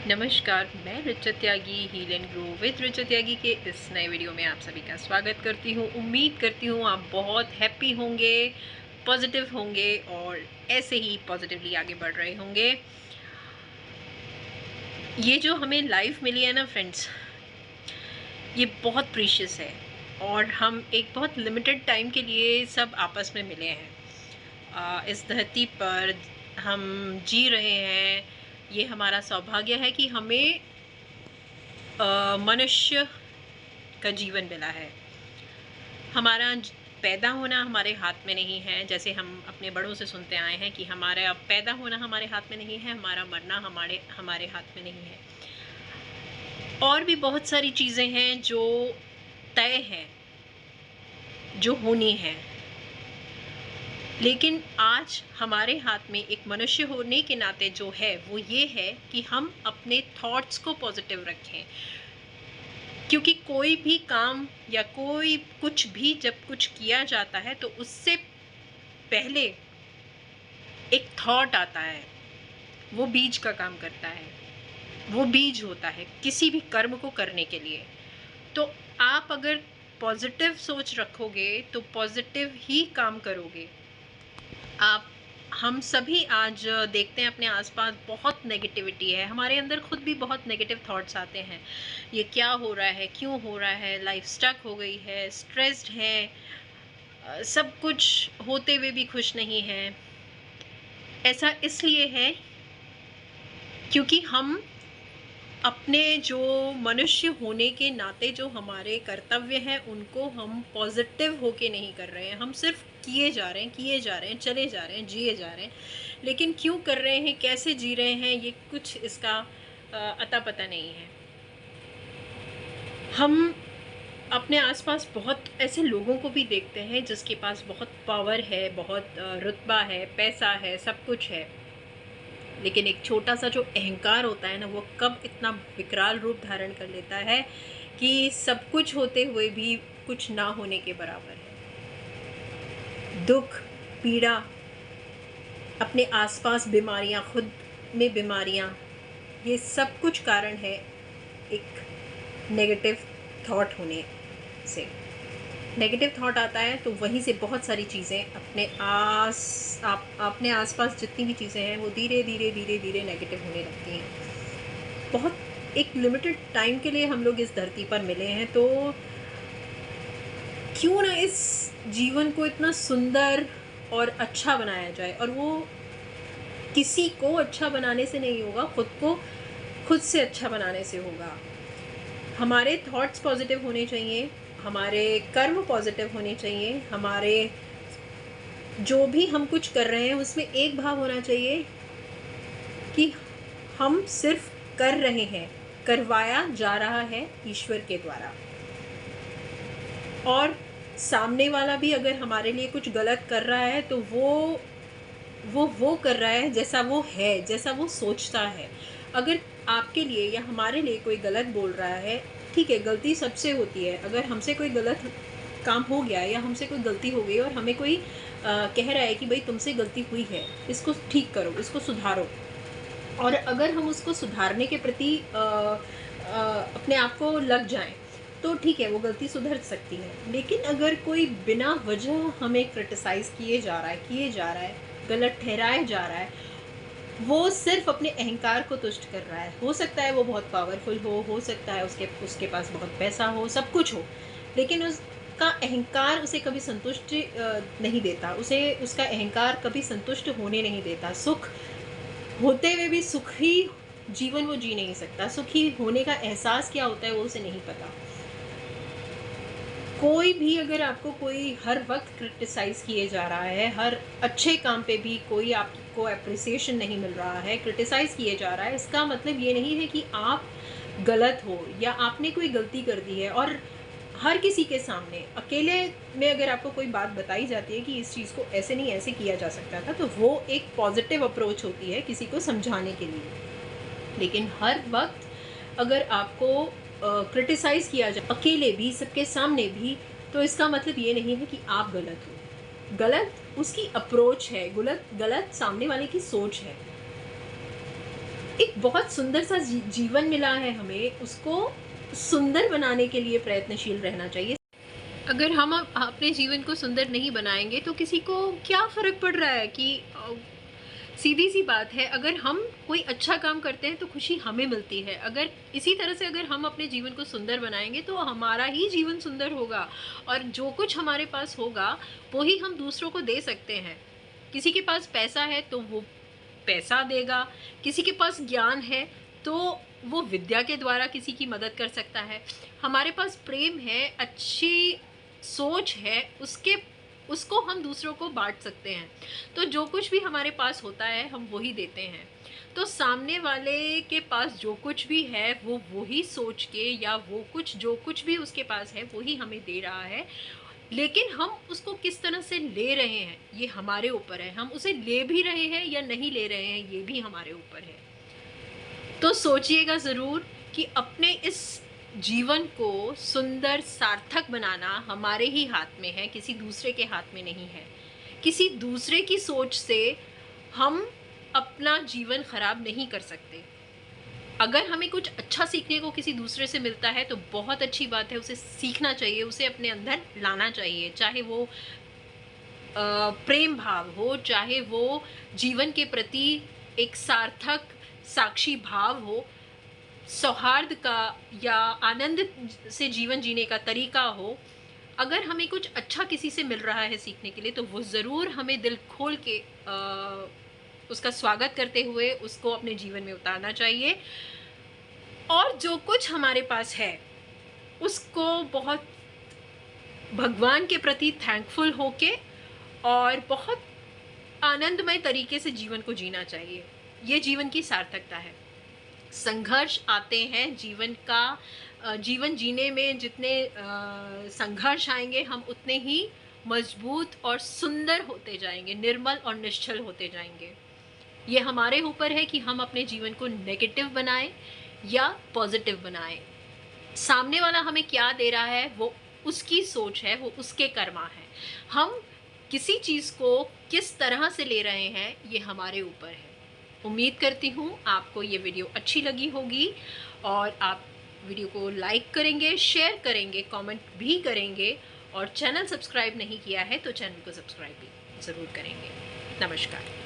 नमस्कार, मैं Richa Tyagi heal and grow with Richa Tyagi के इस नए वीडियो में आप सभी का स्वागत करती हूँ। उम्मीद करती हूँ आप बहुत हैप्पी होंगे, पॉजिटिव होंगे और ऐसे ही पॉजिटिवली आगे बढ़ रहे होंगे। ये जो हमें लाइफ मिली है ना फ्रेंड्स, ये बहुत प्रीशियस है और हम एक बहुत लिमिटेड टाइम के लिए सब आपस में मिले हैं। इस धरती पर हम जी रहे हैं। ये हमारा सौभाग्य है कि हमें मनुष्य का जीवन मिला है। हमारा पैदा होना हमारे हाथ में नहीं है, जैसे हम अपने बड़ों से सुनते आए हैं कि हमारा पैदा होना हमारे हाथ में नहीं है, हमारा मरना हमारे हाथ में नहीं है। और भी बहुत सारी चीज़ें हैं जो तय हैं, जो होनी है। लेकिन आज हमारे हाथ में एक मनुष्य होने के नाते जो है वो ये है कि हम अपने थॉट्स को पॉजिटिव रखें। क्योंकि कोई भी काम या कोई कुछ भी जब कुछ किया जाता है तो उससे पहले एक थॉट आता है, वो बीज का काम करता है, वो बीज होता है किसी भी कर्म को करने के लिए। तो आप अगर पॉजिटिव सोच रखोगे तो पॉजिटिव ही काम करोगे। हम सभी आज देखते हैं अपने आसपास बहुत नेगेटिविटी है, हमारे अंदर खुद भी बहुत नेगेटिव थॉट्स आते हैं। ये क्या हो रहा है, क्यों हो रहा है, लाइफ स्टक हो गई है, स्ट्रेस्ड है, सब कुछ होते हुए भी खुश नहीं है। ऐसा इसलिए है क्योंकि हम अपने जो मनुष्य होने के नाते जो हमारे कर्तव्य हैं उनको हम पॉजिटिव होके नहीं कर रहे हैं। हम सिर्फ किए जा रहे हैं, चले जा रहे हैं, जिए जा रहे हैं। लेकिन क्यों कर रहे हैं, कैसे जी रहे हैं, ये कुछ इसका अता पता नहीं है। हम अपने आसपास बहुत ऐसे लोगों को भी देखते हैं जिसके पास बहुत पावर है, बहुत रुतबा है, पैसा है, सब कुछ है। लेकिन एक छोटा सा जो अहंकार होता है ना, वो कब इतना विकराल रूप धारण कर लेता है कि सब कुछ होते हुए भी कुछ ना होने के बराबर है। दुख, पीड़ा, अपने आसपास बीमारियां, खुद में बीमारियां, ये सब कुछ कारण है एक नेगेटिव थॉट होने से। नेगेटिव थॉट आता है तो वहीं से बहुत सारी चीज़ें अपने आसपास जितनी भी चीज़ें हैं वो धीरे धीरे नेगेटिव होने लगती हैं। बहुत एक लिमिटेड टाइम के लिए हम लोग इस धरती पर मिले हैं, तो क्यों ना इस जीवन को इतना सुंदर और अच्छा बनाया जाए। और वो किसी को अच्छा बनाने से नहीं होगा, खुद से अच्छा बनाने से होगा। हमारे थॉट्स पॉजिटिव होने चाहिए, हमारे कर्म पॉजिटिव होने चाहिए, हमारे जो भी हम कुछ कर रहे हैं उसमें एक भाव होना चाहिए कि हम सिर्फ कर रहे हैं, करवाया जा रहा है ईश्वर के द्वारा। और सामने वाला भी अगर हमारे लिए कुछ गलत कर रहा है तो वो कर रहा है जैसा वो है, जैसा वो सोचता है। अगर आपके लिए या हमारे लिए कोई गलत बोल रहा है, ठीक है, गलती सबसे होती है। अगर हमसे कोई गलत काम हो गया या हमसे कोई गलती हो गई और हमें कोई कह रहा है कि भाई तुमसे गलती हुई है, इसको ठीक करो, इसको सुधारो, और अगर हम उसको सुधारने के प्रति अपने आप को लग जाएं तो ठीक है, वो गलती सुधर सकती है। लेकिन अगर कोई बिना वजह हमें क्रिटिसाइज़ किए जा रहा है, गलत ठहराया जा रहा है, वो सिर्फ अपने अहंकार को तुष्ट कर रहा है। हो सकता है वो बहुत पावरफुल हो सकता है उसके पास बहुत पैसा हो, सब कुछ हो, लेकिन उसका अहंकार उसे कभी संतुष्टि नहीं देता, उसे उसका अहंकार कभी संतुष्ट होने नहीं देता। सुख होते हुए भी सुखी जीवन वो जी नहीं सकता। सुखी होने का एहसास क्या होता है वो उसे नहीं पता। कोई भी अगर आपको कोई हर वक्त क्रिटिसाइज़ किए जा रहा है, हर अच्छे काम पे भी कोई आपको अप्रिसिएशन नहीं मिल रहा है, क्रिटिसाइज़ किए जा रहा है, इसका मतलब ये नहीं है कि आप गलत हो या आपने कोई गलती कर दी है। और हर किसी के सामने अकेले में अगर आपको कोई बात बताई जाती है कि इस चीज़ को ऐसे नहीं ऐसे किया जा सकता था, तो वो एक पॉजिटिव अप्रोच होती है किसी को समझाने के लिए। लेकिन हर वक्त अगर आपको क्रिटिसाइज़ किया जाए, अकेले भी, सबके सामने भी, तो इसका मतलब ये नहीं है कि आप गलत हो। गलत उसकी अप्रोच है, गलत सामने वाले की सोच है। एक बहुत सुंदर सा जीवन मिला है हमें, उसको सुंदर बनाने के लिए प्रयत्नशील रहना चाहिए। अगर हम अपने जीवन को सुंदर नहीं बनाएंगे तो किसी को क्या फ़र्क पड़ रहा है कि सीधी सी बात है, अगर हम कोई अच्छा काम करते हैं तो खुशी हमें मिलती है। अगर इसी तरह से अगर हम अपने जीवन को सुंदर बनाएंगे तो हमारा ही जीवन सुंदर होगा, और जो कुछ हमारे पास होगा वो ही हम दूसरों को दे सकते हैं। किसी के पास पैसा है तो वो पैसा देगा, किसी के पास ज्ञान है तो वो विद्या के द्वारा किसी की मदद कर सकता है। हमारे पास प्रेम है, अच्छी सोच है, उसको हम दूसरों को बांट सकते हैं। तो जो कुछ भी हमारे पास होता है हम वही देते हैं। तो सामने वाले के पास जो कुछ भी है वो वही सोच के, या वो कुछ जो कुछ भी उसके पास है वही हमें दे रहा है, लेकिन हम उसको किस तरह से ले रहे हैं ये हमारे ऊपर है। हम उसे ले भी रहे हैं या नहीं ले रहे हैं ये भी हमारे ऊपर है। तो सोचिएगा ज़रूर कि अपने इस जीवन को सुंदर सार्थक बनाना हमारे ही हाथ में है, किसी दूसरे के हाथ में नहीं है। किसी दूसरे की सोच से हम अपना जीवन खराब नहीं कर सकते। अगर हमें कुछ अच्छा सीखने को किसी दूसरे से मिलता है तो बहुत अच्छी बात है, उसे सीखना चाहिए, उसे अपने अंदर लाना चाहिए। चाहे वो प्रेम भाव हो, चाहे वो जीवन के प्रति एक सार्थक साक्षी भाव हो, सौहार्द का या आनंद से जीवन जीने का तरीका हो। अगर हमें कुछ अच्छा किसी से मिल रहा है सीखने के लिए तो वो ज़रूर हमें दिल खोल के उसका स्वागत करते हुए उसको अपने जीवन में उतारना चाहिए। और जो कुछ हमारे पास है उसको बहुत भगवान के प्रति थैंकफुल होके और बहुत आनंदमय तरीके से जीवन को जीना चाहिए। ये जीवन की सार्थकता है। संघर्ष आते हैं जीवन जीने में, जितने संघर्ष आएंगे हम उतने ही मजबूत और सुंदर होते जाएंगे, निर्मल और निश्चल होते जाएंगे। ये हमारे ऊपर है कि हम अपने जीवन को नेगेटिव बनाएं या पॉजिटिव बनाएं। सामने वाला हमें क्या दे रहा है वो उसकी सोच है, वो उसके कर्मा है। हम किसी चीज़ को किस तरह से ले रहे हैं ये हमारे ऊपर है। उम्मीद करती हूँ आपको ये वीडियो अच्छी लगी होगी और आप वीडियो को लाइक करेंगे, शेयर करेंगे, कमेंट भी करेंगे, और चैनल सब्सक्राइब नहीं किया है तो चैनल को सब्सक्राइब भी ज़रूर करेंगे। नमस्कार।